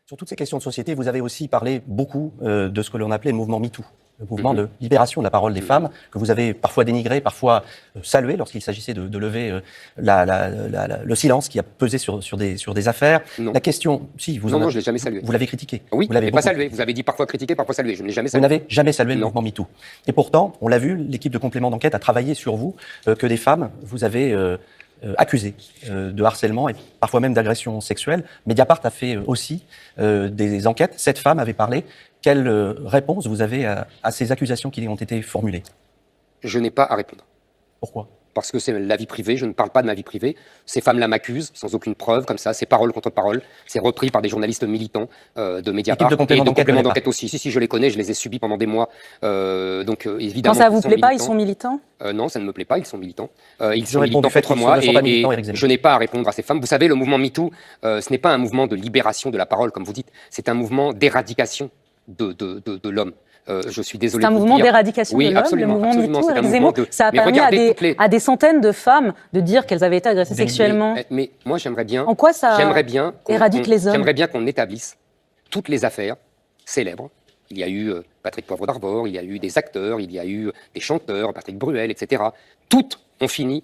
Sur toutes ces questions de société, vous avez aussi parlé beaucoup de ce que l'on appelait le mouvement MeToo, le mouvement de libération de la parole des femmes, que vous avez parfois dénigré, parfois salué lorsqu'il s'agissait de lever le silence qui a pesé sur des affaires. Non. La question, si, vous non, je ne l'ai jamais salué. Vous l'avez critiqué. Oui, vous l'avez pas salué. Vous avez dit parfois critiqué, parfois salué. Je ne l'ai jamais salué. Vous n'avez jamais salué le mouvement MeToo. Et pourtant, on l'a vu, l'équipe de complément d'enquête a travaillé sur vous, que des femmes, vous avez accusées de harcèlement et parfois même d'agression sexuelle. Mediapart a fait aussi des enquêtes. Cette femme avait parlé. Quelle réponse vous avez à ces accusations qui ont été formulées? Je n'ai pas à répondre. Pourquoi? Parce que c'est la vie privée, je ne parle pas de ma vie privée. Ces femmes-là m'accusent, sans aucune preuve, comme ça, c'est parole contre parole. C'est repris par des journalistes militants de Mediapart. De complément d'enquête aussi. Si, je les connais, je les ai subis pendant des mois. Évidemment. Quand ça vous plaît pas, ils sont militants? Non, ça ne me plaît pas, ils sont militants. Ils sont militants contre moi et je n'ai pas à répondre à ces femmes. Vous savez, le mouvement MeToo, ce n'est pas un mouvement de libération de la parole, comme vous dites. C'est un mouvement d'éradication de l'homme. Je suis désolé. C'est un mouvement d'éradication de l'homme, absolument, le mouvement absolument, MeToo, Éric Zemmour. Ça a permis à des centaines de femmes de dire qu'elles avaient été agressées sexuellement. Mais moi, j'aimerais bien. En quoi ça éradique les hommes? J'aimerais bien qu'on établisse toutes les affaires célèbres. Il y a eu Patrick Poivre d'Arvor, il y a eu des acteurs, il y a eu des chanteurs, Patrick Bruel, etc. Toutes ont fini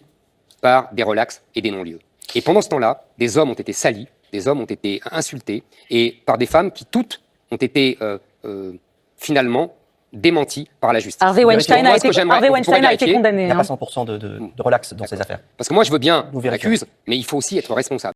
par des relax et des non-lieux. Et pendant ce temps-là, des hommes ont été salis, des hommes ont été insultés, et par des femmes qui toutes ont été finalement démenties par la justice. Harvey Weinstein a été condamné. Il n'y a pas 100% de relax dans ces affaires. Parce que moi, je veux bien qu'on accuse, mais il faut aussi être responsable.